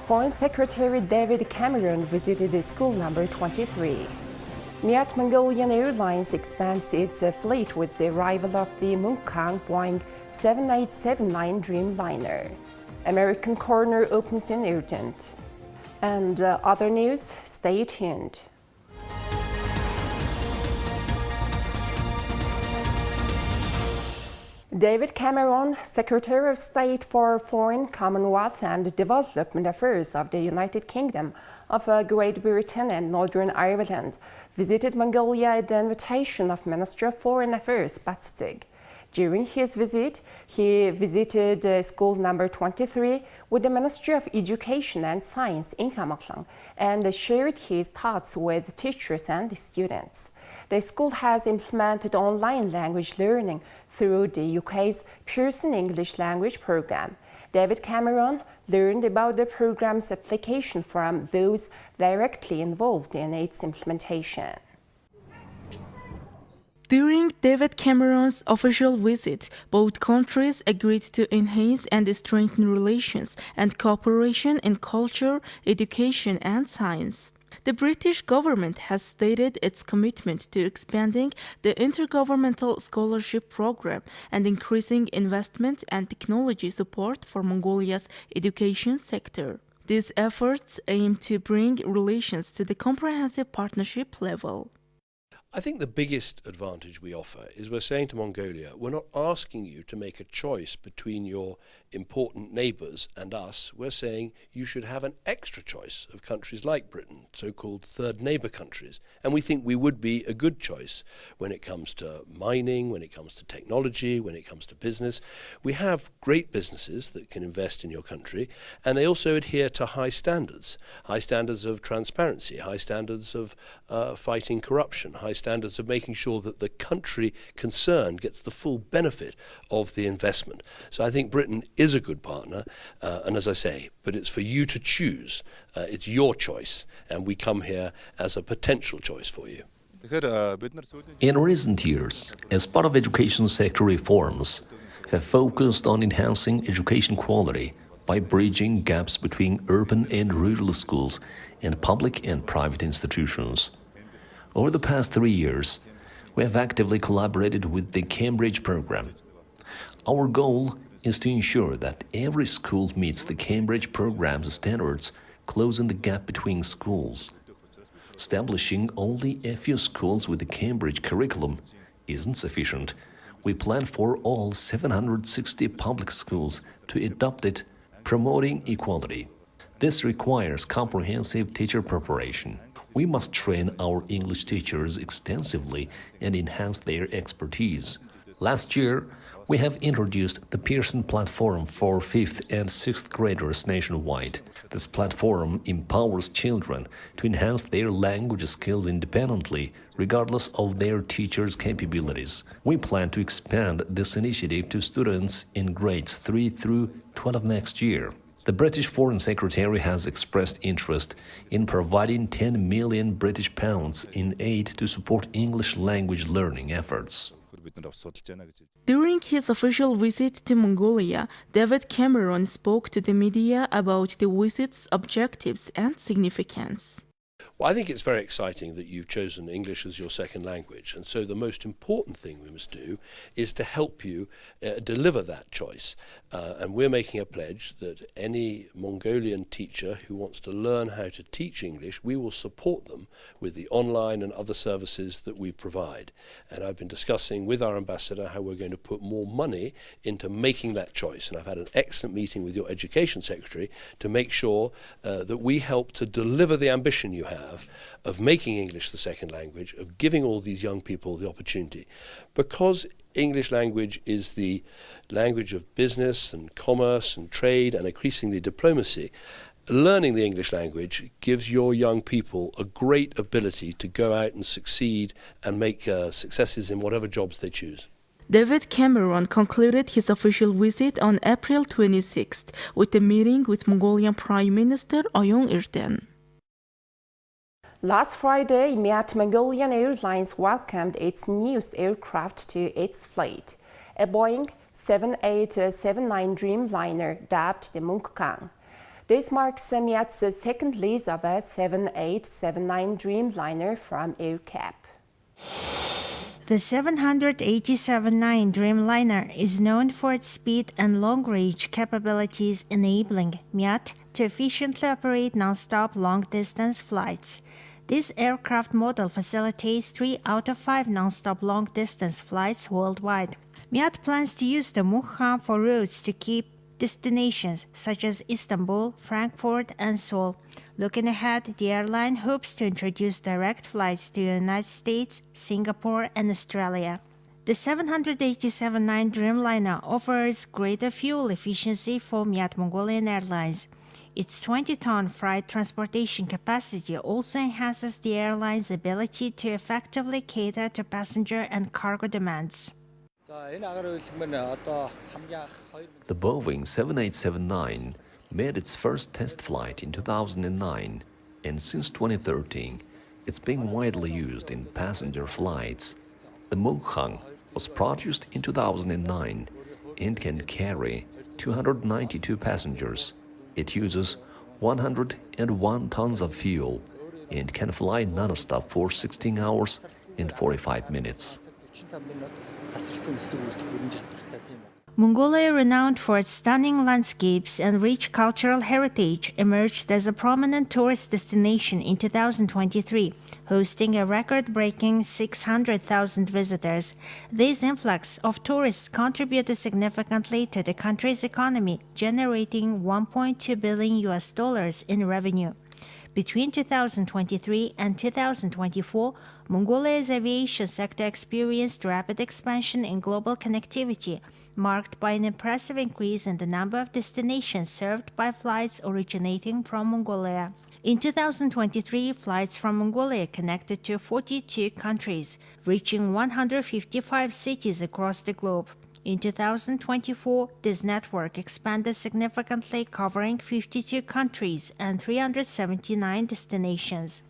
Foreign Secretary David Cameron visited school number 23. Mongolian Airlines expands its fleet with the arrival of the Mungkang Boeing 7879 Dreamliner. American coroner opens in urgent. And other news, stay tuned. David Cameron, Secretary of State for Foreign, Commonwealth and Development Affairs of the United Kingdom of Great Britain and Northern Ireland, visited Mongolia at the invitation of Minister of Foreign Affairs Batstig. During his visit, he visited school number 23 with the Ministry of Education and Science in Hammerlang and shared his thoughts with teachers and students. The school has implemented online language learning through the UK's Pearson English Language Programme. David Cameron learned about the programme's application from those directly involved in its implementation. During David Cameron's official visit, both countries agreed to enhance and strengthen relations and cooperation in culture, education and science. The British government has stated its commitment to expanding the intergovernmental scholarship program and increasing investment and technology support for Mongolia's education sector. These efforts aim to bring relations to the comprehensive partnership level. I think the biggest advantage we offer is we're saying to Mongolia, we're not asking you to make a choice between your important neighbours and us. We're saying you should have an extra choice of countries like Britain, so-called third neighbour countries. And we think we would be a good choice when it comes to mining, when it comes to technology, when it comes to business. We have great businesses that can invest in your country, and they also adhere to high standards of transparency, high standards of fighting corruption, high standards of making sure that the country concerned gets the full benefit of the investment. So I think Britain is a good partner, and as I say, but it's for you to choose. It's your choice, and we come here as a potential choice for you. In recent years, as part of education sector reforms, we have focused on enhancing education quality by bridging gaps between urban and rural schools and public and private institutions. Over the past 3 years, we have actively collaborated with the Cambridge program. Our goal is to ensure that every school meets the Cambridge program's standards, closing the gap between schools. Establishing only a few schools with the Cambridge curriculum isn't sufficient. We plan for all 760 public schools to adopt it, promoting equality. This requires comprehensive teacher preparation. We must train our English teachers extensively and enhance their expertise. Last year, we have introduced the Pearson platform for 5th and 6th graders nationwide. This platform empowers children to enhance their language skills independently, regardless of their teachers' capabilities. We plan to expand this initiative to students in grades 3 through 12 next year. The British Foreign Secretary has expressed interest in providing £10 million in aid to support English language learning efforts. During his official visit to Mongolia, David Cameron spoke to the media about the visit's objectives and significance. Well, I think it's very exciting that you've chosen English as your second language, and so the most important thing we must do is to help you deliver that choice. And we're making a pledge that any Mongolian teacher who wants to learn how to teach English, we will support them with the online and other services that we provide. And I've been discussing with our ambassador how we're going to put more money into making that choice. And I've had an excellent meeting with your education secretary to make sure that we help to deliver the ambition you have of making English the second language, of giving all these young people the opportunity. Because English language is the language of business and commerce and trade and increasingly diplomacy, learning the English language gives your young people a great ability to go out and succeed and make successes in whatever jobs they choose. David Cameron concluded his official visit on April 26th with a meeting with Mongolian Prime Minister Oyun Erden. Last Friday, Mongolian Airlines welcomed its newest aircraft to its fleet, a Boeing 7879 Dreamliner dubbed the Mungkang. This marks Miat's second lease of a 7879 Dreamliner from AerCap. The 787-9 Dreamliner is known for its speed and long-range capabilities, enabling Miat to efficiently operate non-stop long-distance flights. This aircraft model facilitates 3 out of 5 non-stop long-distance flights worldwide. Miat plans to use the Mukha for routes to key destinations such as Istanbul, Frankfurt, and Seoul. Looking ahead, the airline hopes to introduce direct flights to the United States, Singapore, and Australia. The 787-9 Dreamliner offers greater fuel efficiency for Miat Mongolian Airlines. Its 20-ton freight transportation capacity also enhances the airline's ability to effectively cater to passenger and cargo demands. The Boeing 787-9 made its first test flight in 2009, and since 2013, it's been widely used in passenger flights. The Mukhang was produced in 2009 and can carry 292 passengers. It uses 101 tons of fuel and can fly non-stop for 16 hours and 45 minutes. Mongolia, renowned for its stunning landscapes and rich cultural heritage, emerged as a prominent tourist destination in 2023, hosting a record-breaking 600,000 visitors. This influx of tourists contributed significantly to the country's economy, generating $1.2 billion in revenue. Between 2023 and 2024, Mongolia's aviation sector experienced rapid expansion in global connectivity, marked by an impressive increase in the number of destinations served by flights originating from Mongolia. In 2023, flights from Mongolia connected to 42 countries, reaching 155 cities across the globe. In 2024, this network expanded significantly, covering 52 countries and 379 destinations.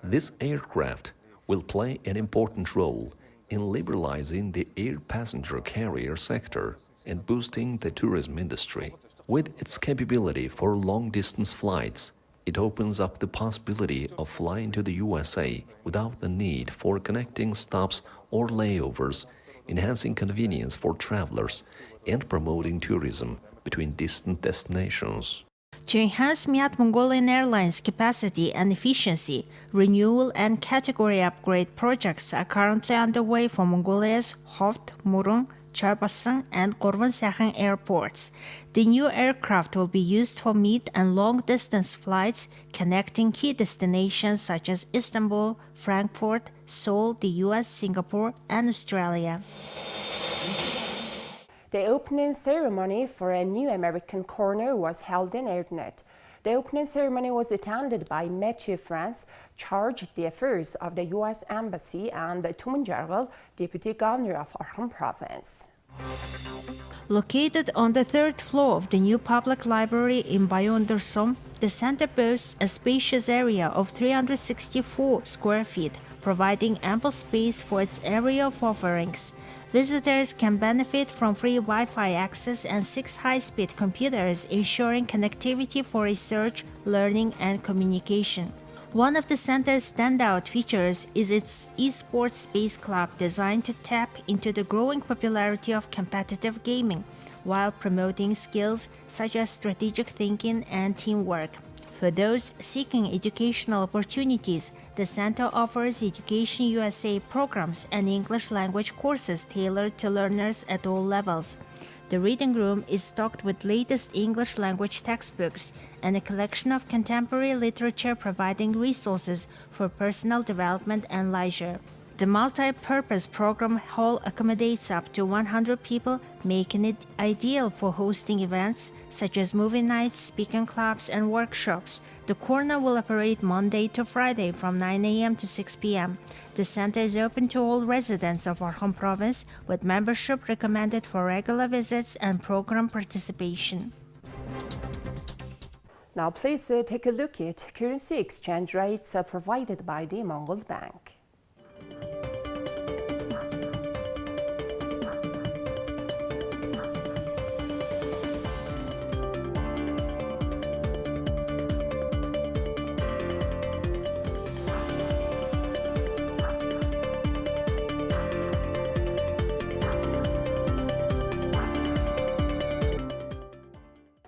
This aircraft will play an important role in liberalizing the air passenger carrier sector and boosting the tourism industry. With its capability for long-distance flights, it opens up the possibility of flying to the USA without the need for connecting stops or layovers, enhancing convenience for travelers and promoting tourism between distant destinations. To enhance Miat Mongolian Airlines' capacity and efficiency, renewal and category upgrade projects are currently underway for Mongolia's Hovd, Murung, Chaibasang, and Korvansakhan airports. The new aircraft will be used for mid- and long-distance flights connecting key destinations such as Istanbul, Frankfurt, Seoul, the US, Singapore, and Australia. The opening ceremony for a new American corner was held in Erdenet. The opening ceremony was attended by Mathieu France, chargé d'affaires of the U.S. Embassy, and Tumunjargal, Deputy Governor of Arkham Province. Located on the 3rd floor of the new public library in Bayondersom, the center boasts a spacious area of 364 square feet, providing ample space for its area of offerings. Visitors can benefit from free Wi-Fi access and 6 high-speed computers, ensuring connectivity for research, learning, and communication. One of the center's standout features is its esports space club, designed to tap into the growing popularity of competitive gaming, while promoting skills such as strategic thinking and teamwork. For those seeking educational opportunities, the center offers Education USA programs and English language courses tailored to learners at all levels. The reading room is stocked with latest English language textbooks and a collection of contemporary literature, providing resources for personal development and leisure. The multi-purpose program hall accommodates up to 100 people, making it ideal for hosting events such as movie nights, speaking clubs, and workshops. The corner will operate Monday to Friday from 9 a.m. to 6 p.m. The center is open to all residents of Arkham Province, with membership recommended for regular visits and program participation. Now please take a look at currency exchange rates provided by the Mongol Bank.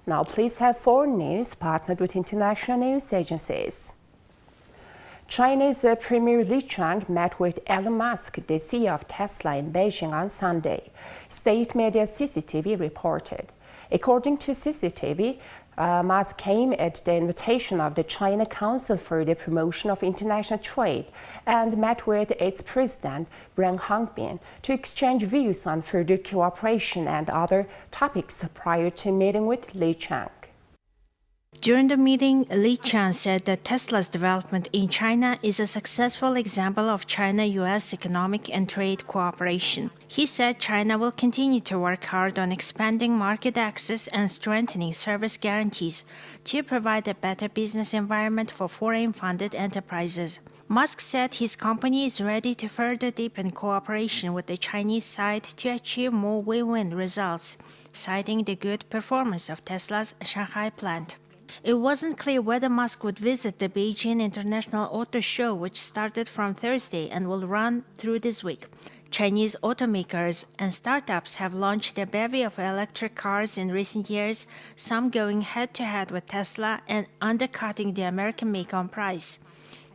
Now please have foreign news partnered with international news agencies. China's Premier Li Qiang met with Elon Musk, the CEO of Tesla, in Beijing on Sunday, state media CCTV reported. According to CCTV, Musk came at the invitation of the China Council for the Promotion of International Trade and met with its president, Ren Hangbin, to exchange views on further cooperation and other topics prior to meeting with Li Qiang. During the meeting, Li Qiang said that Tesla's development in China is a successful example of China-US economic and trade cooperation. He said China will continue to work hard on expanding market access and strengthening service guarantees to provide a better business environment for foreign-funded enterprises. Musk said his company is ready to further deepen cooperation with the Chinese side to achieve more win-win results, citing the good performance of Tesla's Shanghai plant. It wasn't clear whether Musk would visit the Beijing International Auto Show, which started from Thursday and will run through this week. Chinese automakers and startups have launched a bevy of electric cars in recent years, some going head-to-head with Tesla and undercutting the American maker on price.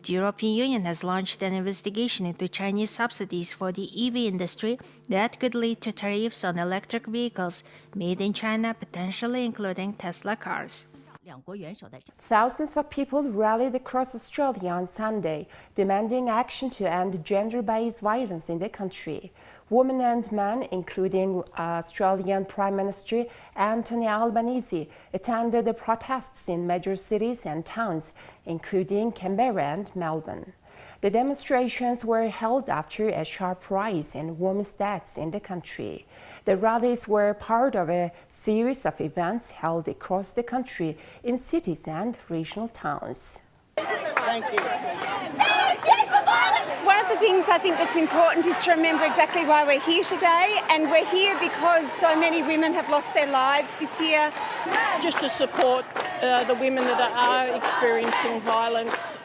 The European Union has launched an investigation into Chinese subsidies for the EV industry that could lead to tariffs on electric vehicles made in China, potentially including Tesla cars. Thousands of people rallied across Australia on Sunday, demanding action to end gender-based violence in the country. Women and men, including Australian Prime Minister Anthony Albanese, attended the protests in major cities and towns, including Canberra and Melbourne. The demonstrations were held after a sharp rise in women's deaths in the country. The rallies were part of a series of events held across the country in cities and regional towns. Thank you. One of the things I think that's important is to remember exactly why we're here today, and we're here because so many women have lost their lives this year. Just to support the women that are experiencing violence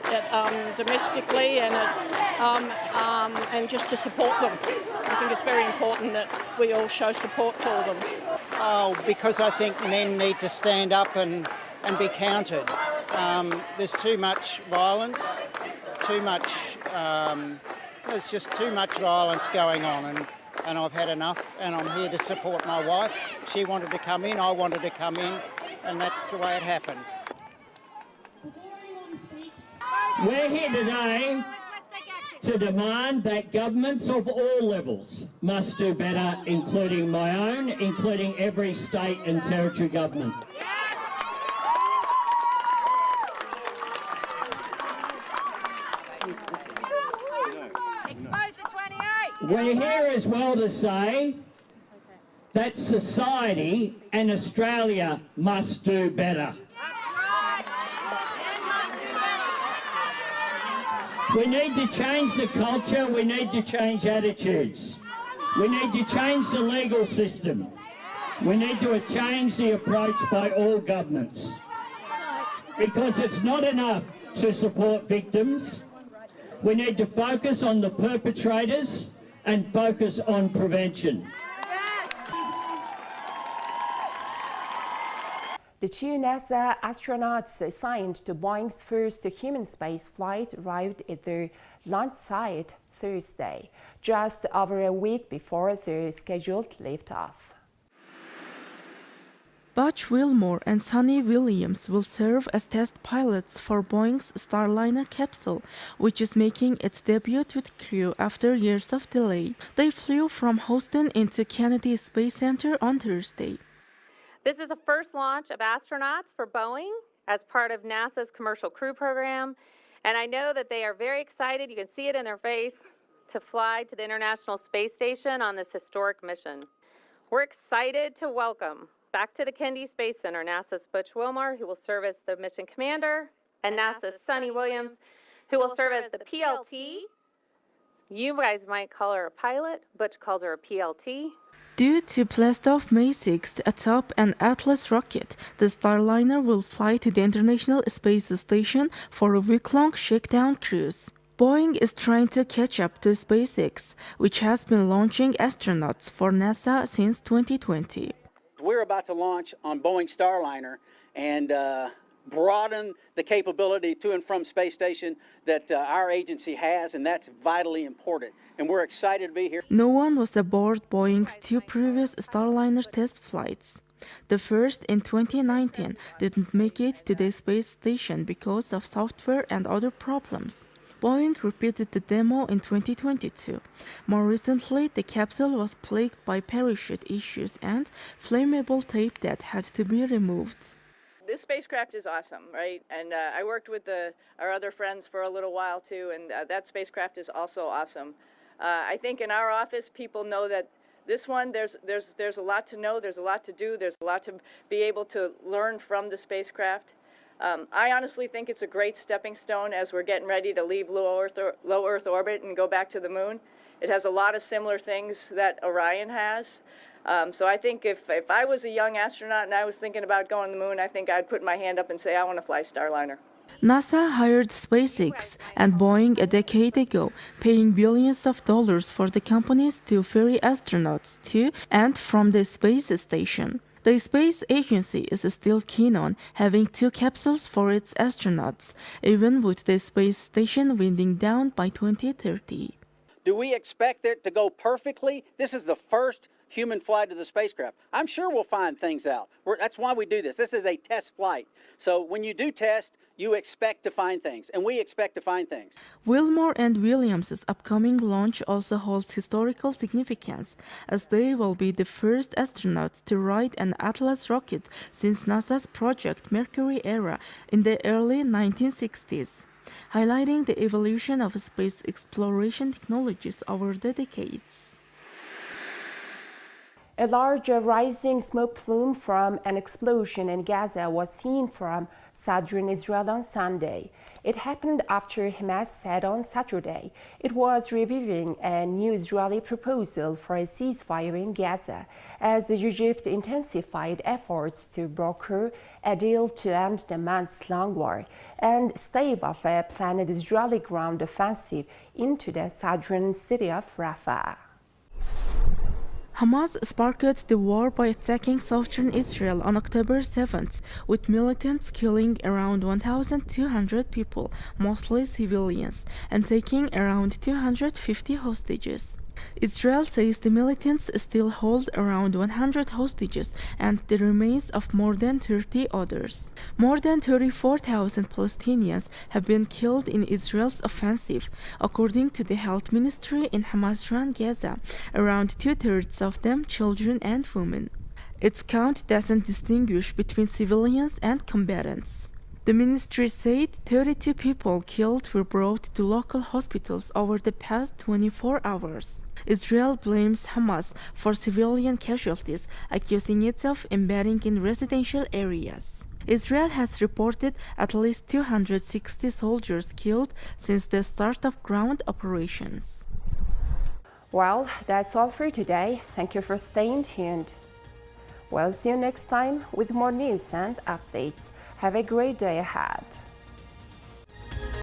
domestically and just to support them. I think it's very important that we all show support for them. Oh, because I think men need to stand up and be counted. There's too much violence, there's just too much violence going on, and I've had enough, and I'm here to support my wife. She wanted to come in, I wanted to come in, and that's the way it happened. We're here today to demand that governments of all levels must do better, including my own, including every state and territory government. We're here as well to say that society and Australia must do better. We need to change the culture, we need to change attitudes. We need to change the legal system. We need to change the approach by all governments. Because it's not enough to support victims. We need to focus on the perpetrators and focus on prevention. The two NASA astronauts assigned to Boeing's first human space flight arrived at their launch site Thursday, just over a week before their scheduled liftoff. Butch Wilmore and Sonny Williams will serve as test pilots for Boeing's Starliner capsule, which is making its debut with crew after years of delay. They flew from Houston into Kennedy Space Center on Thursday. This is the first launch of astronauts for Boeing as part of NASA's Commercial Crew Program, and I know that they are very excited, you can see it in their face, to fly to the International Space Station on this historic mission. We're excited to welcome back to the Kennedy Space Center NASA's Butch Wilmore, who will serve as the mission commander, and NASA's Sonny Williams, who will serve as the PLT. You guys might call her a pilot. Butch calls her a PLT. Due to blastoff May 6th atop an Atlas rocket, the Starliner will fly to the International Space Station for a week-long shakedown cruise. Boeing is trying to catch up to SpaceX, which has been launching astronauts for NASA since 2020. We're we're about to launch on Boeing Starliner and broaden the capability to and from space station that our agency has, and that's vitally important. And we're excited to be here. No one was aboard Boeing's 2 previous Starliner test flights. The first, in 2019, didn't make it to the space station because of software and other problems. Boeing repeated the demo in 2022. More recently, the capsule was plagued by parachute issues and flammable tape that had to be removed. This spacecraft is awesome, right? And I worked with our other friends for a little while too, and that spacecraft is also awesome. I think in our office, people know that this one, there's a lot to know, there's a lot to do, there's a lot to be able to learn from the spacecraft. I honestly think it's a great stepping stone as we're getting ready to leave low Earth orbit and go back to the moon. It has a lot of similar things that Orion has. So I think if I was a young astronaut and I was thinking about going to the moon, I think I'd put my hand up and say, I want to fly Starliner. NASA hired SpaceX and Boeing a decade ago, paying billions of dollars for the companies to ferry astronauts to and from the space station. The space agency is still keen on having 2 capsules for its astronauts, even with the space station winding down by 2030. Do we expect it to go perfectly? This is the first human flight of the spacecraft. I'm sure we'll find things out. That's why we do this. This is a test flight. So when you do test, you expect to find things, and we expect to find things. Wilmore and Williams' upcoming launch also holds historical significance, as they will be the first astronauts to ride an Atlas rocket since NASA's Project Mercury era in the early 1960s, highlighting the evolution of space exploration technologies over the decades. A large rising smoke plume from an explosion in Gaza was seen from southern Israel on Sunday. It happened after Hamas said on Saturday it was reviewing a new Israeli proposal for a ceasefire in Gaza as Egypt intensified efforts to broker a deal to end the months-long war and stave off a planned Israeli ground offensive into the southern city of Rafah. Hamas sparked the war by attacking southern Israel on October 7th, with militants killing around 1,200 people, mostly civilians, and taking around 250 hostages. Israel says the militants still hold around 100 hostages and the remains of more than 30 others. More than 34,000 Palestinians have been killed in Israel's offensive, according to the health ministry in Hamas-run Gaza, around 2/3 of them children and women. Its count doesn't distinguish between civilians and combatants. The ministry said 32 people killed were brought to local hospitals over the past 24 hours. Israel blames Hamas for civilian casualties, accusing it of embedding in residential areas. Israel has reported at least 260 soldiers killed since the start of ground operations. Well, that's all for today. Thank you for staying tuned. We'll see you next time with more news and updates. Have a great day ahead.